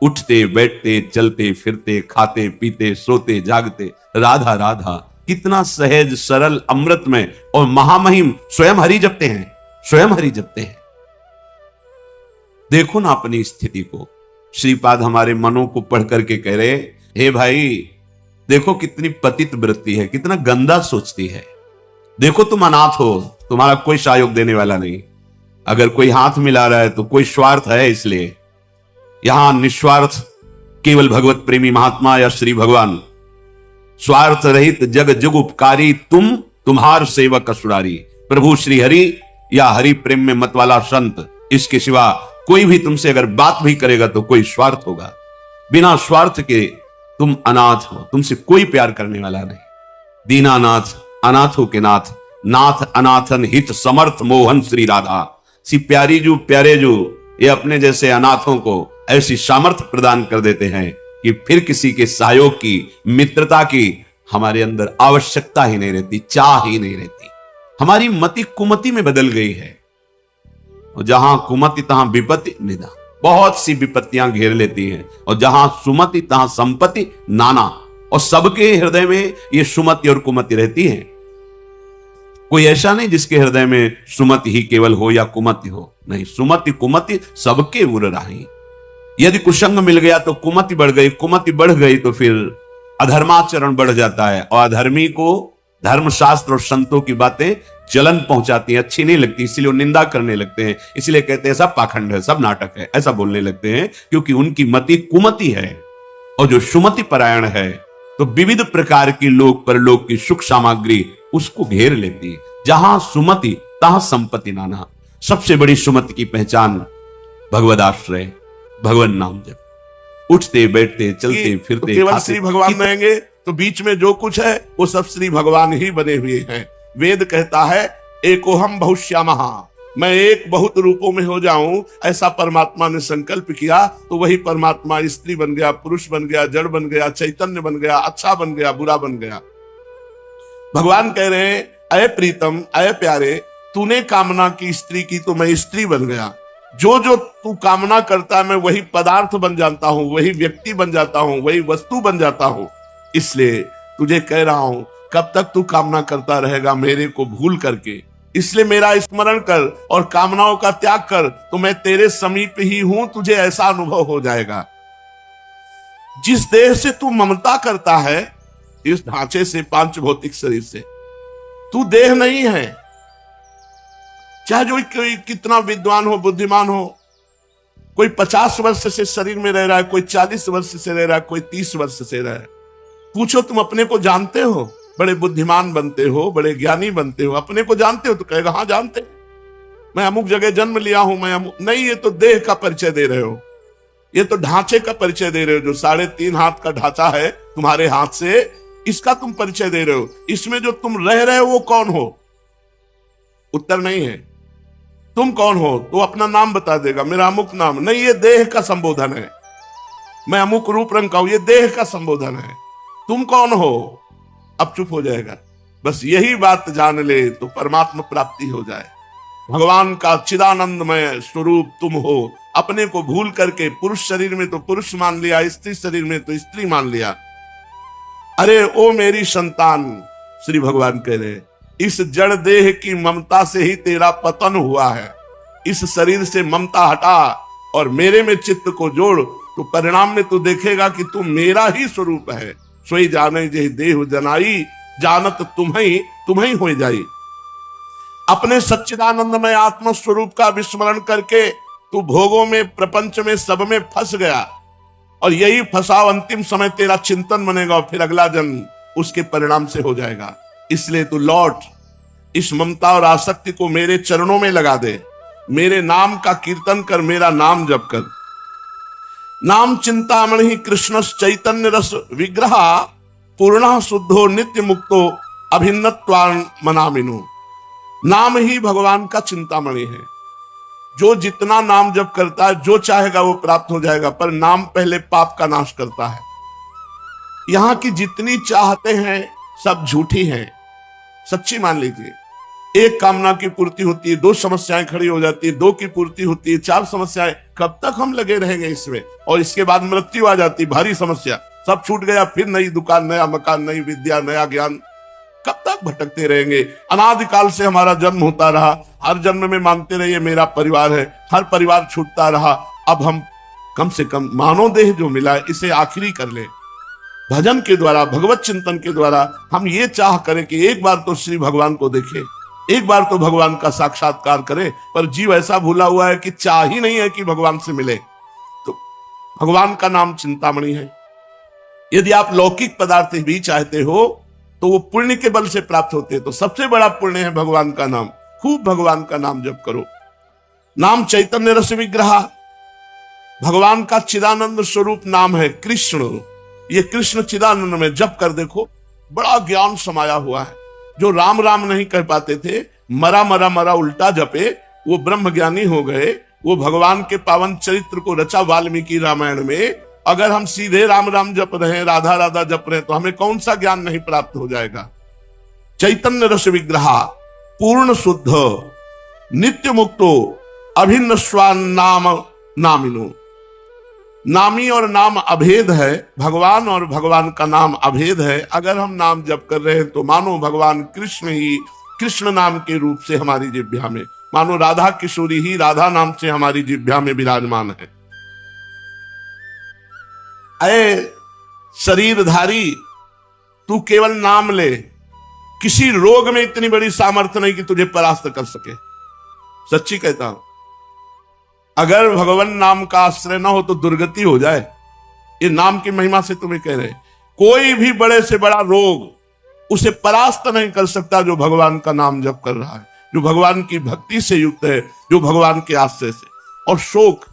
उठते बैठते चलते फिरते खाते पीते सोते जागते राधा राधा। कितना सहज सरल अमृतमय और महामहिम स्वयं हरि जपते हैं, स्वयं हरि जपते हैं। देखो ना अपनी स्थिति को। श्रीपाद हमारे मनों को पढ़ करके कह रहे, हे भाई देखो कितनी पतित वृत्ति है, कितना गंदा सोचती है। देखो तुम अनाथ हो, तुम्हारा कोई सहयोग देने वाला नहीं। अगर कोई हाथ मिला रहा है तो कोई स्वार्थ है, इसलिए यहां निस्वार्थ केवल भगवत प्रेमी महात्मा या श्री भगवान, स्वार्थ रहित जग जुग उपकारी, तुम तुम्हार सेवक असुरारी। प्रभु श्री हरि या हरि प्रेम में मत वाला संत, इसके सिवा कोई भी तुमसे अगर बात भी करेगा तो कोई स्वार्थ होगा। बिना स्वार्थ के तुम अनाथ हो, तुमसे कोई प्यार करने वाला नहीं। दीनानाथ अनाथों के नाथ, नाथ अनाथन हित समर्थ मोहन श्री राधा। सी प्यारी जू प्यारे जू, ये अपने जैसे अनाथों को ऐसी सामर्थ्य प्रदान कर देते हैं कि फिर किसी के सहयोग की, मित्रता की हमारे अंदर आवश्यकता ही नहीं रहती, चाह ही नहीं रहती। हमारी मति कुमति में बदल गई है, और जहां कुमति तहां विपत्ति निदा। बहुत सी विपत्तियां घेर लेती हैं, और जहां सुमति तहां संपत्ति नाना। और सबके हृदय में ये सुमति और कुमति रहती है। कोई ऐसा नहीं जिसके हृदय में सुमति ही केवल हो या कुमति हो, नहीं, सुमति कुमति सबके उर राही। यदि कुसंग मिल गया तो कुमति बढ़ गई, कुमति बढ़ गई तो फिर अधर्माचरण बढ़ जाता है, और अधर्मी को धर्मशास्त्र और संतों की बातें जलन पहुंचाती हैं, अच्छी नहीं लगती, इसलिए वो निंदा करने लगते हैं, इसलिए कहते हैं सब पाखंड है, सब नाटक है, ऐसा बोलने लगते हैं, क्योंकि उनकी मति कुमति है। और जो सुमति परायण है तो विविध प्रकार की लोक परलोक की सुख सामग्री उसको घेर लेती है। जहां सुमति तहां संपत्ति नाना। सबसे बड़ी सुमति की पहचान भगवदाश्रय, भगवान नाम जप, उठते बैठते चलते फिरते तो केवल श्री भगवान रहेंगे तो बीच में जो कुछ है वो सब श्री भगवान ही बने हुए हैं। वेद कहता है एकोहम बहुश्यामः, मैं एक बहुत रूपों में हो जाऊं, ऐसा परमात्मा ने संकल्प किया तो वही परमात्मा स्त्री बन गया, पुरुष बन गया, जड़ बन गया, चैतन्य बन गया, अच्छा बन गया, बुरा बन गया। भगवान कह रहे हैं अय प्रीतम, अय प्यारे, तूने कामना की स्त्री की तो मैं स्त्री बन गया। जो जो तू कामना करता है मैं वही पदार्थ बन जाता हूं, वही व्यक्ति बन जाता हूं, वही वस्तु बन जाता हूं। इसलिए तुझे कह रहा हूं कब तक तू कामना करता रहेगा मेरे को भूल करके, इसलिए मेरा स्मरण कर और कामनाओं का त्याग कर, तो मैं तेरे समीप ही हूं, तुझे ऐसा अनुभव हो जाएगा। जिस देह से तू ममता करता है, इस ढांचे से, पांच भौतिक शरीर से, तू देह नहीं है। चाहे जो कोई कितना विद्वान हो, बुद्धिमान हो, कोई 50 वर्ष से शरीर में रह रहा है, कोई 40 वर्ष से रह रहा है, कोई 30 वर्ष से रह रहा है। पूछो तुम अपने को जानते हो? बड़े बुद्धिमान बनते हो, बड़े ज्ञानी बनते हो, अपने को जानते हो? तो कहेगा हाँ जानते, मैं अमुक जगह जन्म लिया हूं, मैं अमुक। नहीं, ये तो देह का परिचय दे रहे हो, ये तो ढांचे का परिचय दे रहे हो। जो 3.5 हाथ का ढांचा है तुम्हारे हाथ से, इसका तुम परिचय दे रहे हो। इसमें जो तुम रह रहे हो वो कौन हो? उत्तर नहीं है। तुम कौन हो? तो अपना नाम बता देगा, मेरा अमुक नाम। नहीं, ये देह का संबोधन है। मैं अमुक रूप रंग का हूं, ये देह का संबोधन है। तुम कौन हो? अब चुप हो जाएगा। बस यही बात जान ले तो परमात्मा प्राप्ति हो जाए। भगवान का चिदानंदमय स्वरूप तुम हो। अपने को भूल करके पुरुष शरीर में तो पुरुष मान लिया, स्त्री शरीर में तो स्त्री मान लिया। अरे ओ मेरी संतान, श्री भगवान कह रहे, इस जड़ देह की ममता से ही तेरा पतन हुआ है। इस शरीर से ममता हटा और मेरे में चित्त को जोड़, तो परिणाम में तू देखेगा कि तू मेरा ही स्वरूप है। सोई जाने जे देह जनाई, जानत तुम्हें हो जाई। अपने सच्चिदानंदमय आत्म स्वरूप का विस्मरण करके तू भोगों में, प्रपंच में, सब में फंस गया। और यही फंसाव अंतिम समय तेरा चिंतन बनेगा और फिर अगला जन्म उसके परिणाम से हो जाएगा। इसलिए तू लौट, इस ममता और आसक्ति को मेरे चरणों में लगा दे, मेरे नाम का कीर्तन कर, मेरा नाम जप कर। नाम चिंतामणि कृष्ण चैतन्य रस विग्रह, पूर्ण शुद्धो नित्य मुक्तो अभिन्नत्वान् मनामिनु। नाम ही भगवान का चिंतामणि है। जो जितना नाम जप करता है, जो चाहेगा वो प्राप्त हो जाएगा। पर नाम पहले पाप का नाश करता है। यहां की जितनी चाहते हैं सब झूठी हैं, सच्ची मान लीजिए। एक कामना की पूर्ति होती है, 2 समस्याएं खड़ी हो जाती है, 2 की पूर्ति होती है, 4 समस्याएं। कब तक हम लगे रहेंगे इसमें? और इसके बाद मृत्यु आ जाती, भारी समस्या, सब छूट गया, फिर नई दुकान, नया मकान, नई विद्या, नया ज्ञान। कब तक भटकते रहेंगे? अनादिकाल से हमारा जन्म होता रहा, हर जन्म में मांगते रहिए मेरा परिवार है, हर परिवार छूटता रहा। अब हम कम से कम मानव देह जो मिला है इसे आखिरी कर ले। भजन के द्वारा, भगवत चिंतन के द्वारा हम ये चाह करें कि एक बार तो श्री भगवान को देखें, एक बार तो भगवान का साक्षात्कार करें। पर जीव ऐसा भूला हुआ है कि चाह ही नहीं है कि भगवान से मिले। तो भगवान का नाम चिंतामणि है। यदि आप लौकिक पदार्थ भी चाहते हो तो वो पुण्य के बल से प्राप्त होते हैं। तो सबसे बड़ा पुण्य है भगवान का नाम। खूब भगवान का नाम जप करो। नाम चैतन्य रस विग्रह, भगवान का चिदानंद स्वरूप नाम है कृष्ण। ये कृष्ण चिदानंद में जप कर देखो, बड़ा ज्ञान समाया हुआ है। जो राम राम नहीं कह पाते थे, मरा मरा मरा उल्टा जपे, वो ब्रह्म ज्ञानी हो गए। वो भगवान के पावन चरित्र को रचा वाल्मीकि रामायण में। अगर हम सीधे राम राम जप रहे हैं, राधा राधा जप रहे हैं, तो हमें कौन सा ज्ञान नहीं प्राप्त हो जाएगा? चैतन्य रस विग्रह, पूर्ण शुद्ध, नित्य मुक्तो अभिन्न स्वान नाम नामिनो। नामी और नाम अभेद है, भगवान और भगवान का नाम अभेद है। अगर हम नाम जप कर रहे हैं तो मानो भगवान कृष्ण ही कृष्ण नाम के रूप से हमारी जिह्वा में, मानो राधा किशोरी ही राधा नाम से हमारी जिह्वा में विराजमान है। अरे शरीरधारी, तू केवल नाम ले, किसी रोग में इतनी बड़ी सामर्थ्य नहीं कि तुझे परास्त कर सके। सच्ची कहता हूं, अगर भगवान नाम का आश्रय ना हो तो दुर्गति हो जाए। ये नाम की महिमा से तुम्हें कह रहे हैं, कोई भी बड़े से बड़ा रोग उसे परास्त नहीं कर सकता जो भगवान का नाम जप कर रहा है, जो भगवान की भक्ति से युक्त है, जो भगवान के आश्रय से। और शोक,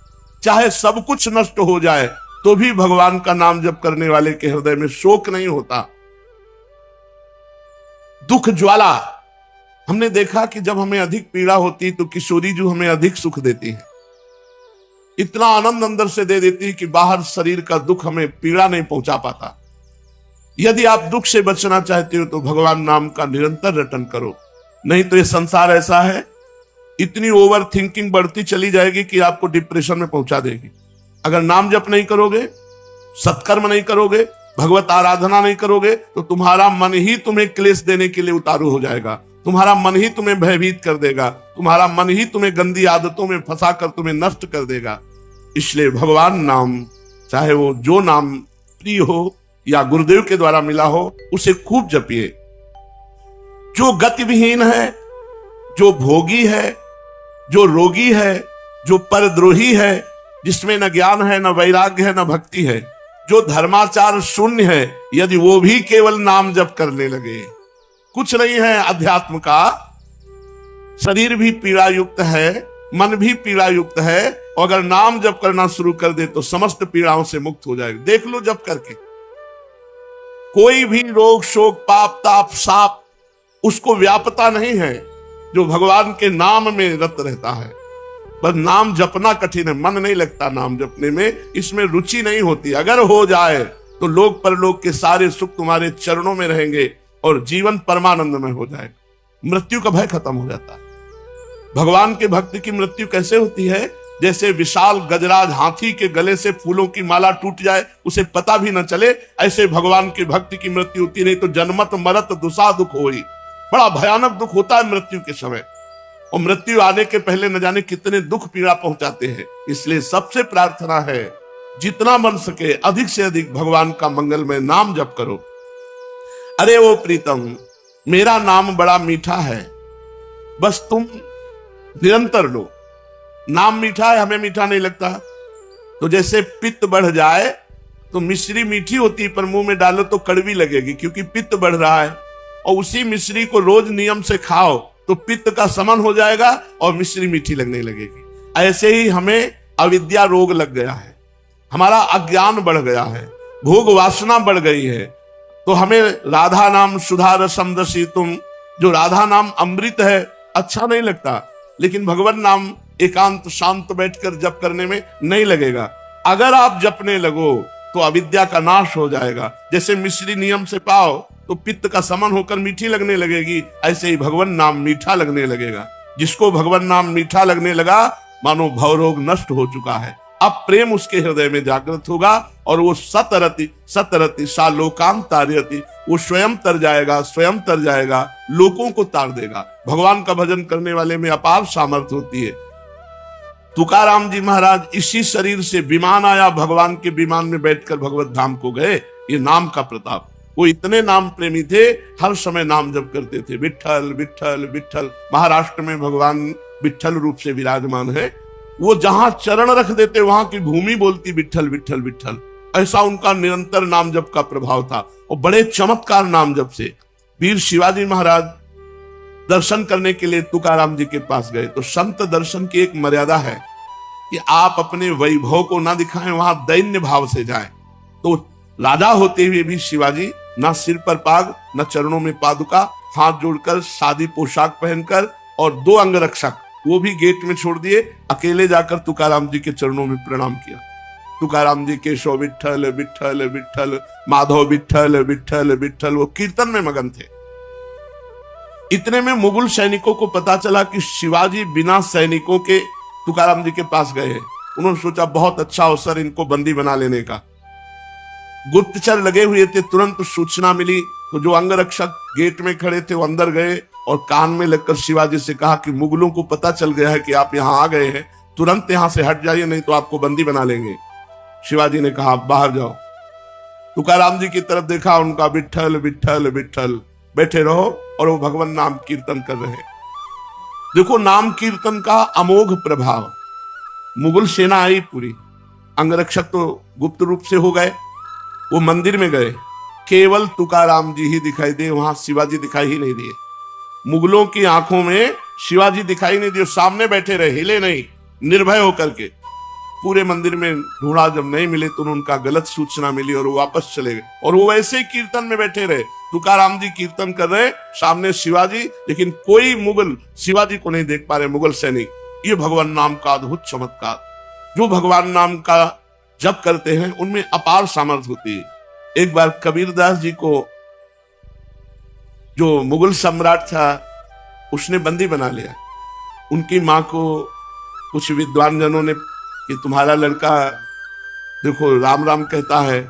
चाहे सब कुछ नष्ट हो जाए तो भी भगवान का नाम जप करने वाले के हृदय में शोक नहीं होता। दुख ज्वाला, हमने देखा कि जब हमें अधिक पीड़ा होती तो किशोरी जो हमें अधिक सुख देती है, इतना आनंद अंदर से दे देती है कि बाहर शरीर का दुख हमें पीड़ा नहीं पहुंचा पाता। यदि आप दुख से बचना चाहते हो तो भगवान नाम का निरंतर रटन करो, नहीं तो ये संसार ऐसा है, इतनी ओवर थिंकिंग बढ़ती चली जाएगी कि आपको डिप्रेशन में पहुंचा देगी। अगर नाम जप नहीं करोगे, सत्कर्म नहीं करोगे, भगवत आराधना नहीं करोगे तो तुम्हारा मन ही तुम्हें क्लेश देने के लिए उतारू हो जाएगा, तुम्हारा मन ही तुम्हें भयभीत कर देगा, तुम्हारा मन ही तुम्हें गंदी आदतों में फंसाकर तुम्हें नष्ट कर देगा। इसलिए भगवान नाम, चाहे वो जो नाम प्रिय हो या गुरुदेव के द्वारा मिला हो, उसे खूब जपिए। जो गतिविहीन है, जो भोगी है, जो रोगी है, जो परद्रोही है, जिसमें न ज्ञान है, न वैराग्य है, न भक्ति है, जो धर्माचार शून्य है, यदि वो भी केवल नाम जप करने लगे, कुछ नहीं है अध्यात्म का, शरीर भी पीड़ा युक्त है, मन भी पीड़ा युक्त है, और अगर नाम जप करना शुरू कर दे तो समस्त पीड़ाओं से मुक्त हो जाएगा। देख लो जप करके, कोई भी रोग, शोक, पाप, ताप, साप उसको व्यापता नहीं है जो भगवान के नाम में रत रहता है। बस नाम जपना कठिन है, मन नहीं लगता नाम जपने में, इसमें रुचि नहीं होती। अगर हो जाए तो लोक परलोक के सारे सुख तुम्हारे चरणों में रहेंगे और जीवन परमानंद में हो जाएगा। मृत्यु का भय खत्म हो जाता है। भगवान के भक्त की मृत्यु कैसे होती है? जैसे विशाल गजराज हाथी के गले से फूलों की माला टूट जाए, उसे पता भी न चले, ऐसे भगवान के भक्त की मृत्यु होती। नहीं तो जन्मत मरत दुसा दुख होई, बड़ा भयानक दुख होता है मृत्यु के समय, और मृत्यु आने के पहले न जाने कितने दुख पीड़ा पहुंचाते हैं। इसलिए सबसे प्रार्थना है, जितना बन सके अधिक से अधिक भगवान का मंगलमय नाम जप करो। अरे वो प्रीतम, मेरा नाम बड़ा मीठा है, बस तुम निरंतर लो। नाम मीठा है, हमें मीठा नहीं लगता। तो जैसे पित्त बढ़ जाए तो मिश्री मीठी होती है, पर मुंह में डालो तो कड़वी लगेगी क्योंकि पित्त बढ़ रहा है, और उसी मिश्री को रोज नियम से खाओ तो पित्त का समन हो जाएगा और मिश्री मीठी लगने लगेगी। ऐसे ही हमें अविद्या रोग लग गया है, हमारा अज्ञान बढ़ गया है, भोग वासना बढ़ गई है, तो हमें राधा नाम सुधा रसम रसी तुम, जो राधा नाम अमृत है, अच्छा नहीं लगता। लेकिन भगवान नाम एकांत शांत बैठकर जप करने में नहीं लगेगा। अगर आप जपने लगो तो अविद्या का नाश हो जाएगा। जैसे मिश्री नियम से पाओ तो पित्त का समन होकर मीठी लगने लगेगी, ऐसे ही भगवान नाम मीठा लगने लगेगा। जिसको भगवान नाम मीठा लगने लगा, मानो भवरोग नष्ट हो चुका है। अब प्रेम उसके हृदय में जागृत होगा और वो सतरति सतरति सा लोकांत तारयति, वो स्वयं तर जाएगा, स्वयं तर जाएगा, लोगों को तार देगा। भगवान का भजन करने वाले में अपार सामर्थ्य होती है। तुकाराम जी महाराज इसी शरीर से विमान आया, भगवान के विमान में बैठकर भगवत धाम को गए। ये नाम का प्रताप। वो इतने नाम प्रेमी थे, हर समय नाम जप करते थे, विठ्ठल विठ्ठल विठ्ठल। महाराष्ट्र में भगवान विठ्ठल रूप से विराजमान है। वो जहां चरण रख देते वहां की भूमि बोलती विठ्ठल विठ्ठल विठ्ठल। ऐसा उनका निरंतर नाम जप का प्रभाव था, और बड़े चमत्कार नाम जप से। वीर शिवाजी महाराज दर्शन करने के लिए तुकाराम जी के पास गए, तो संत दर्शन की एक मर्यादा है कि आप अपने वैभव को ना दिखाएं, वहां दैन्य भाव से जाएं। तो राजा होते हुए भी शिवाजी ना सिर पर पाग, ना चरणों में पादुका, हाथ जोड़कर सादी पोशाक पहनकर, और 2 अंगरक्षक वो भी गेट में छोड़ दिए, अकेले जाकर तुकाराम जी के चरणों में प्रणाम किया। तुकाराम जी केशव विठ्ठल विठ्ठल विठ्ठल, माधव विठ्ठल विठ्ठल विठ्ठल, वो कीर्तन में मगन थे। इतने में मुगल सैनिकों को पता चला कि शिवाजी बिना सैनिकों के तुकाराम जी के पास गए हैं। उन्होंने सोचा बहुत अच्छा अवसर इनको बंदी बना लेने का। गुप्तचर लगे हुए थे, तुरंत सूचना मिली तो जो अंगरक्षक गेट में खड़े थे वो अंदर गए और कान में लगकर शिवाजी से कहा कि मुगलों को पता चल गया है कि आप यहाँ आ गए हैं, तुरंत यहाँ से हट जाइए, नहीं तो आपको बंदी बना लेंगे। शिवाजी ने कहा बाहर जाओ। तुकाराम जी की तरफ देखा, उनका विठ्ठल विठ्ठल विठ्ठल, बैठे रहो, और वो भगवान नाम कीर्तन कर रहे हैं। देखो नाम कीर्तन का अमोघ प्रभाव। मुगल सेना आई पूरी, अंगरक्षक तो गुप्त रूप से हो गए, वो मंदिर में गए, केवल तुकाराम जी ही दिखाई दिए, वहां शिवाजी दिखाई ही नहीं दिए। मुगलों की आंखों में शिवाजी दिखाई नहीं दिए, सामने बैठे रहे, हिले नहीं, निर्भय होकर के। पूरे मंदिर में ढूंढा, जब नहीं मिले तो उनका गलत सूचना मिली और वो वापस चले गए। और वो वैसे ही कीर्तन में बैठे रहे, तुकाराम जी कीर्तन कर रहे, सामने शिवाजी, लेकिन कोई मुगल शिवाजी को नहीं देख पा रहे, मुगल सैनिक। ये भगवान नाम का अद्भुत चमत्कार। जो भगवान नाम का जप करते हैं उनमें अपार सामर्थ्य होती है। एक बार कबीरदास जी को जो मुगल सम्राट था उसने बंदी बना लिया। उनकी मां को कुछ विद्वान जनों ने कि तुम्हारा लड़का देखो राम राम कहता है,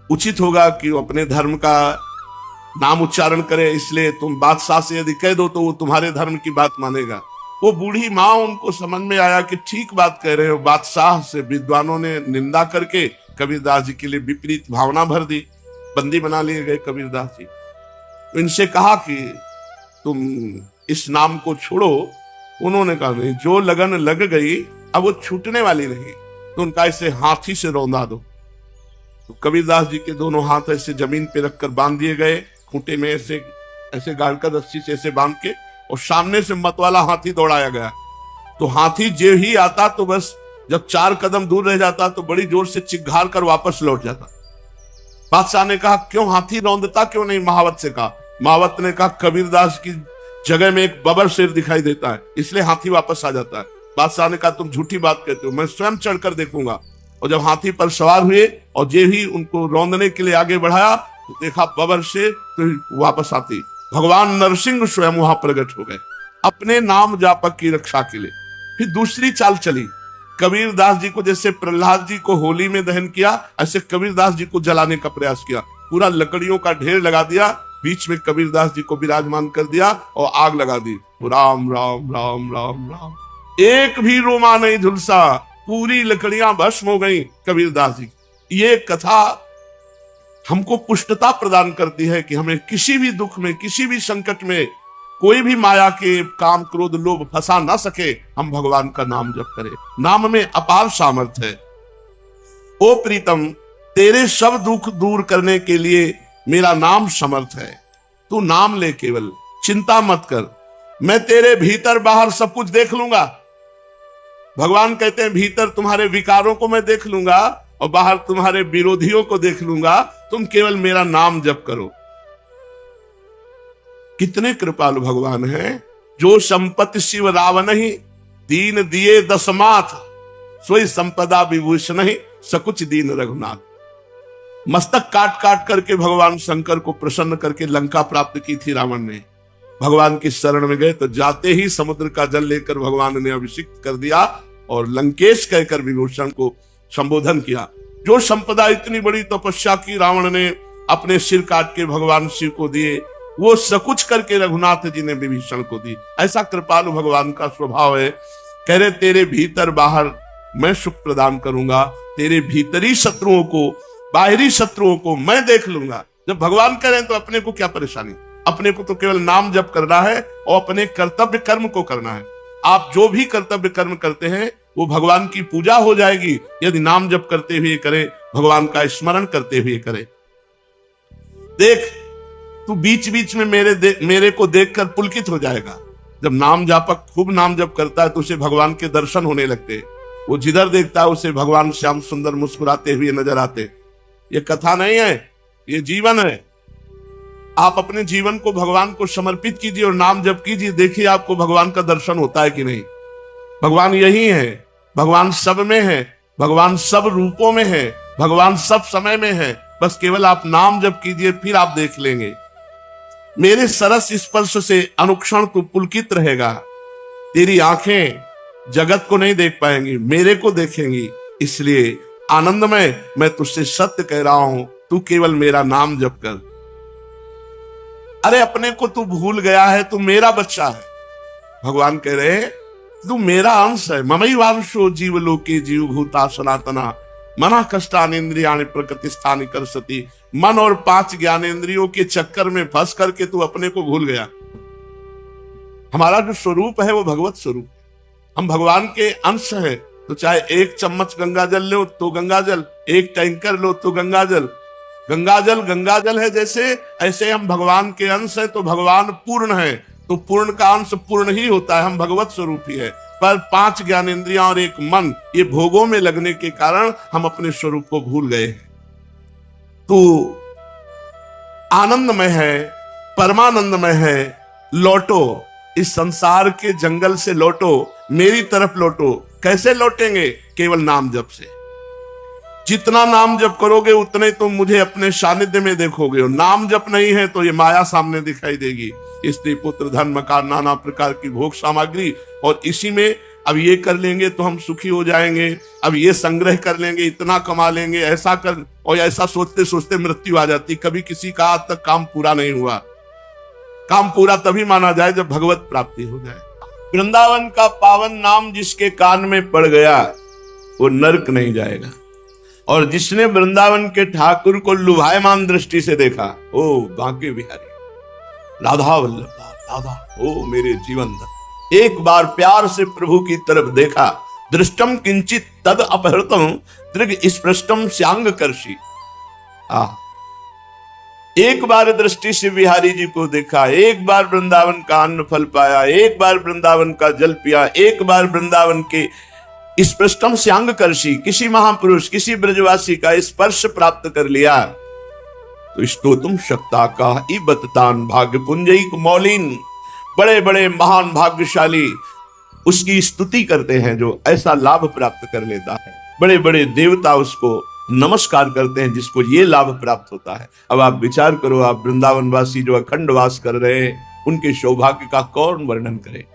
उचित होगा कि वो अपने धर्म का नाम उच्चारण करे, इसलिए तुम बादशाह से यदि कह दो तो वो तुम्हारे धर्म की बात मानेगा। वो बूढ़ी माँ, उनको समझ में आया कि ठीक बात कह रहे हो। बादशाह से विद्वानों ने निंदा करके कबीरदास जी के लिए विपरीत भावना भर दी, बंदी बना लिए गए कबीरदास जी। तो इनसे कहा कि तुम इस नाम को छोड़ो। उन्होंने कहा नहीं, जो लगन लग गई अब वो छूटने वाली नहीं, तो उनका ऐसे हाथी से रौंदा दो। तो कबीरदास जी के दोनों हाथ ऐसे जमीन पे रखकर बांध दिए गए, खूंटे में ऐसे ऐसे गाड़कर रस्सी से ऐसे बांध के, और सामने से मतवाला हाथी दौड़ाया गया। तो हाथी जो ही आता तो बस जब 4 कदम दूर रह जाता तो बड़ी जोर से चिघार कर वापस लौट जाता। बादशाह ने कहा क्यों हाथी रौंदता क्यों नहीं? महावत से कहा। महावत ने कहा कबीरदास की जगह में एक बबर शेर दिखाई देता है, इसलिए हाथी वापस आ जाता है। बादशाह ने कहा तुम झूठी बात कहते हो, मैं स्वयं चढ़कर देखूंगा। और जब हाथी पर सवार हुए और जे ही उनको रौंदने के लिए आगे बढ़ाया तो देखा बबर शेर, तो वापस आती भगवान नरसिंह स्वयं वहां प्रकट हो गए अपने नाम जापक की रक्षा के लिए। फिर दूसरी चाल चली, कबीरदास जी को जैसे प्रहलाद जी को होली में दहन किया, ऐसे कबीरदास जी को जलाने का प्रयास किया। पूरा लकड़ियों का ढेर लगा दिया, बीच में कबीरदास जी को विराजमान कर दिया और आग लगा दी। राम राम राम राम राम, एक भी रोमा नहीं झुलसा, पूरी लकड़ियां भस्म हो गई कबीरदास जी। ये कथा हमको पुष्टता प्रदान करती है कि हमें किसी भी दुख में, किसी भी संकट में कोई भी माया के काम क्रोध लोभ फंसा ना सके। हम भगवान का नाम जप करें, नाम में अपार सामर्थ्य है। ओ प्रीतम, तेरे सब दुख दूर करने के लिए मेरा नाम समर्थ है। तू नाम ले, केवल चिंता मत कर, मैं तेरे भीतर बाहर सब कुछ देख लूंगा। भगवान कहते हैं भीतर तुम्हारे विकारों को मैं देख लूंगा और बाहर तुम्हारे विरोधियों को देख लूंगा, तुम केवल मेरा नाम जप करो। कितने कृपालु भगवान हैं। जो संपत्ति शिव रावण ही, दीन दिए दसमाथ, सोई संपदा विभूषण ही, सकुच दीन रघुनाथ। मस्तक काट काट करके भगवान शंकर को प्रसन्न करके लंका प्राप्त की थी रावण ने। भगवान की शरण में गए तो जाते ही समुद्र का जल लेकर भगवान ने अभिषिक्त कर दिया और लंकेश कहकर विभूषण को संबोधन किया। जो संपदा इतनी बड़ी तपस्या की रावण ने अपने सिर काट के भगवान शिव को दिए, वो सकुच करके रघुनाथ जी ने विभीषण को दी। ऐसा कृपालु भगवान का स्वभाव है। कह रहे तेरे भीतर बाहर मैं सुख प्रदान करूंगा, तेरे भीतरी शत्रुओं को, बाहरी शत्रुओं को मैं देख लूंगा। जब भगवान कह रहे हैं तो अपने को क्या परेशानी? अपने को तो केवल नाम जप करना है और अपने कर्तव्य कर्म को करना है। आप जो भी कर्तव्य कर्म करते हैं वो भगवान की पूजा हो जाएगी यदि नाम जप करते हुए करें, भगवान का स्मरण करते हुए करें। देख, तू बीच बीच में मेरे को देखकर पुलकित हो जाएगा। जब नाम जापक खूब नाम जप करता है तो उसे भगवान के दर्शन होने लगते हैं। वो जिधर देखता है उसे भगवान श्याम सुंदर मुस्कुराते हुए नजर आते। ये कथा नहीं है, ये जीवन है। आप अपने जीवन को भगवान को समर्पित कीजिए और नाम जप कीजिए, देखिए आपको भगवान का दर्शन होता है कि नहीं। भगवान यही है, भगवान सब में है, भगवान सब रूपों में है, भगवान सब समय में है। बस केवल आप नाम जप कीजिए, फिर आप देख लेंगे। मेरे सरस स्पर्श से अनुक्षण तू पुलकित रहेगा। तेरी आंखें जगत को नहीं देख पाएंगी, मेरे को देखेंगी। इसलिए आनंदमय मैं तुझसे सत्य कह रहा हूं, तू केवल मेरा नाम जप कर। अरे अपने को तू भूल गया है, तू मेरा बच्चा है। भगवान कह रहे तू मेरा अंश है। ममैवांशो जीवलोके जीवभूता सनातना, मना कष्टानेन्द्रियाणि प्रकृतिस्थानि कर्षति। मन और 5 ज्ञानेंद्रियों के चक्कर में फंस करके तू अपने को भूल गया। हमारा जो स्वरूप है वो भगवत स्वरूप, हम भगवान के अंश हैं। तो चाहे 1 चम्मच गंगा जल लो तो गंगा जल, 1 टैंकर लो तो गंगा जल, गंगा जल है जैसे, ऐसे हम भगवान के अंश हैं। तो भगवान पूर्ण है, तो पूर्ण का अंश पूर्ण ही होता है, हम भगवत स्वरूप ही है। पर 5 ज्ञानेंद्रियां और 1 मन, ये भोगों में लगने के कारण हम अपने स्वरूप को भूल गए हैं। तो आनंदमय है, परमानंदमय है, लौटो, इस संसार के जंगल से लौटो, मेरी तरफ लौटो। कैसे लौटेंगे? केवल नाम जप से। जितना नाम जप करोगे उतने तुम मुझे अपने सानिध्य में देखोगे। और नाम जप नहीं है तो ये माया सामने दिखाई देगी, स्त्री पुत्र धन मकान नाना प्रकार की भोग सामग्री, और इसी में अब ये कर लेंगे तो हम सुखी हो जाएंगे, अब ये संग्रह कर लेंगे, इतना कमा लेंगे, ऐसा कर, और ऐसा सोचते सोचते मृत्यु आ जाती। कभी किसी का आज तक काम पूरा नहीं हुआ। काम पूरा तभी माना जाए जब भगवत प्राप्ति हो जाए। वृंदावन का पावन नाम जिसके कान में पड़ गया वो नरक नहीं जाएगा। और जिसने वृंदावन के ठाकुर को लुभायमान दृष्टि से देखा, ओ बांके बिहारी, राधा वल्लभ, राधा, ओ मेरे जीवन धन, एक बार प्यार से प्रभु की तरफ देखा, दृष्टम किंचित तद अपहृतम दृग स्पृष्टम श्यांग कर्षि। एक बार दृष्टि से बिहारी जी को देखा, एक बार वृंदावन का अन्न फल पाया, एक बार वृंदावन का जल पिया, एक बार वृंदावन के स्पृष्टम श्यांग कर्षि, किसी महापुरुष, किसी ब्रजवासी का स्पर्श प्राप्त कर लिया तो स्तोतुम शक्ता का इबततान भाग्य पुंजैक मौलिन। बड़े बड़े महान भाग्यशाली उसकी स्तुति करते हैं जो ऐसा लाभ प्राप्त कर लेता है। बड़े बड़े देवता उसको नमस्कार करते हैं जिसको ये लाभ प्राप्त होता है। अब आप विचार करो, आप वृंदावनवासी जो अखंड वास कर रहे हैं, उनके सौभाग्य का कौन वर्णन करे।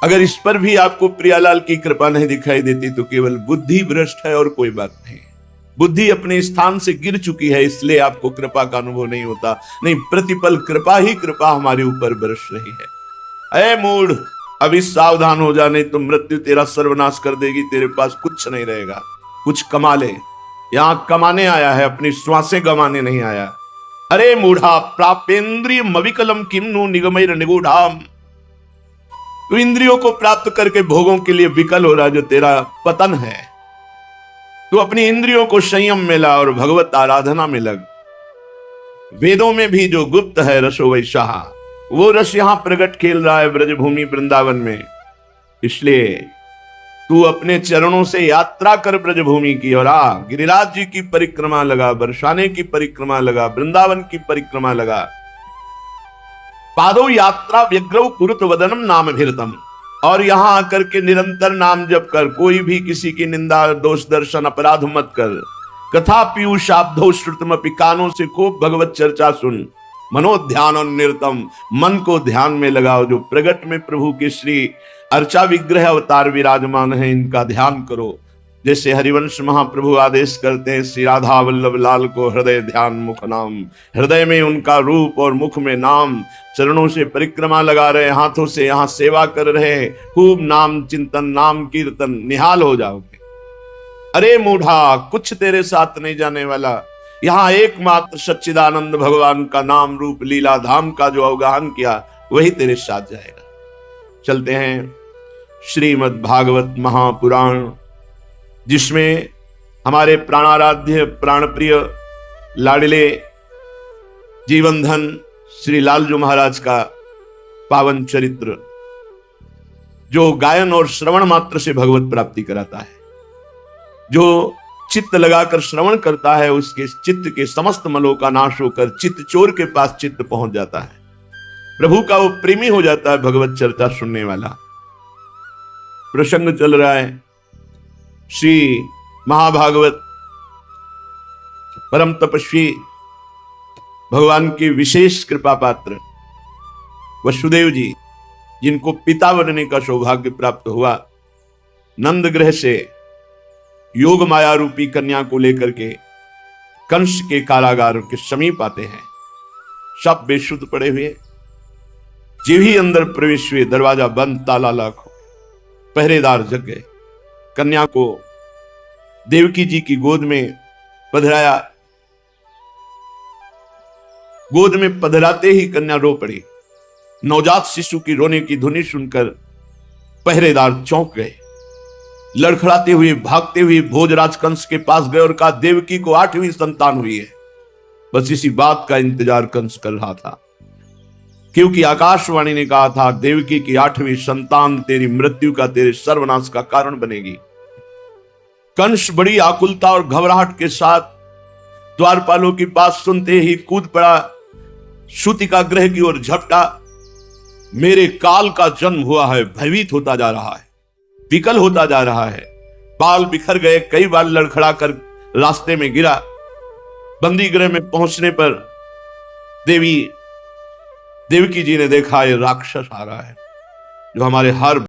अगर इस पर भी आपको प्रियालाल की कृपा नहीं दिखाई देती तो केवल बुद्धि भ्रष्ट है और कोई बात नहीं। बुद्धि अपने स्थान से गिर चुकी है, इसलिए आपको कृपा का अनुभव नहीं होता। नहीं, प्रतिपल कृपा ही कृपा हमारे ऊपर बरस रही है। ऐ मूढ़, अभी सावधान हो जा, नहीं तो मृत्यु तेरा सर्वनाश कर देगी। तेरे पास कुछ नहीं रहेगा। कुछ कमा ले, यहां कमाने आया है, अपनी श्वासें गंवाने नहीं आया। अरे मूढ़ा, प्रापेंद्रिय मविकलम किम्नु निगमैर निगूढ़ाम। तू इंद्रियों को प्राप्त करके भोगों के लिए विकल हो रहा, जो तेरा पतन है। तू अपनी इंद्रियों को संयम में ला और भगवत आराधना में लग। वेदों में भी जो गुप्त है रसो वैशाह, वो रस यहां प्रकट खेल रहा है ब्रजभूमि वृंदावन में। इसलिए तू अपने चरणों से यात्रा कर ब्रजभूमि की, और आ गिरिराज जी की परिक्रमा लगा, बरसाने की परिक्रमा लगा, वृंदावन की परिक्रमा लगा। पादो यात्रा व्यग्रव कुरुत वदनम नाम भीरतम। और यहां आकर के निरंतर नाम जप कर, कोई भी किसी की निंदा दोष दर्शन अपराध मत कर। कथा पीयूष शाब्दो श्रुतमपि, कानों से खूब भगवत चर्चा सुन। मनोध्यान और निरतम, मन को ध्यान में लगाओ। जो प्रगट में प्रभु के श्री अर्चा विग्रह अवतार विराजमान है, इनका ध्यान करो। जैसे हरिवंश महाप्रभु आदेश करते हैं, श्री राधा वल्लभ लाल को हृदय ध्यान मुख नाम। हृदय में उनका रूप और मुख में नाम। चरणों से परिक्रमा लगा रहे, हाथों से यहाँ सेवा कर रहे, खूब नाम चिंतन, नाम कीर्तन, निहाल हो जाओगे। अरे मूढ़ा, कुछ तेरे साथ नहीं जाने वाला। यहाँ एकमात्र सच्चिदानंद भगवान का नाम रूप लीला धाम का जो अवगाहन किया, वही तेरे साथ जाएगा। चलते हैं श्रीमद् भागवत महापुराण, जिसमें हमारे प्राणाराध्य प्राणप्रिय लाडले जीवन धन श्री लालजू महाराज का पावन चरित्र, जो गायन और श्रवण मात्र से भगवत प्राप्ति कराता है। जो चित्त लगाकर श्रवण करता है, उसके चित्त के समस्त मलों का नाश होकर चित्त चोर के पास चित्त पहुंच जाता है। प्रभु का वो प्रेमी हो जाता है भगवत चर्चा सुनने वाला। प्रसंग चल रहा है श्री महाभागवत परम तपस्वी भगवान के विशेष कृपा पात्र वसुदेव जी, जिनको पिता बनने का सौभाग्य प्राप्त हुआ, नंद ग्रह से योग माया रूपी कन्या को लेकर के कंस के कारागार के समीप आते हैं। सब बेशुद्ध पड़े हुए, जीव ही अंदर प्रवेश हुए, दरवाजा बंद, ताला लाख, पहरेदार जग गए। कन्या को देवकी जी की गोद में पधराया। गोद में पधराते ही कन्या रो पड़ी। नवजात शिशु की रोने की धुनी सुनकर पहरेदार चौंक गए। लड़खड़ाते हुए भागते हुए भोजराज कंस के पास गए और कहा, देवकी को 8वीं संतान हुई है। बस इसी बात का इंतजार कंस कर रहा था, क्योंकि आकाशवाणी ने कहा था, देवकी की 8वीं संतान तेरी मृत्यु का, तेरे सर्वनाश का कारण बनेगी। कंस बड़ी आकुलता और घबराहट के साथ द्वारपालों की बात सुनते ही कूद पड़ा, सूतिका गृह की ओर झपटा। मेरे काल का जन्म हुआ है, भयभीत होता जा रहा है, विकल होता जा रहा है। बाल बिखर गए, कई बार लड़खड़ा कर रास्ते में गिरा। बंदी गृह में पहुंचने पर देवकी जी ने देखा, ये राक्षस आ रहा है जो हमारे हर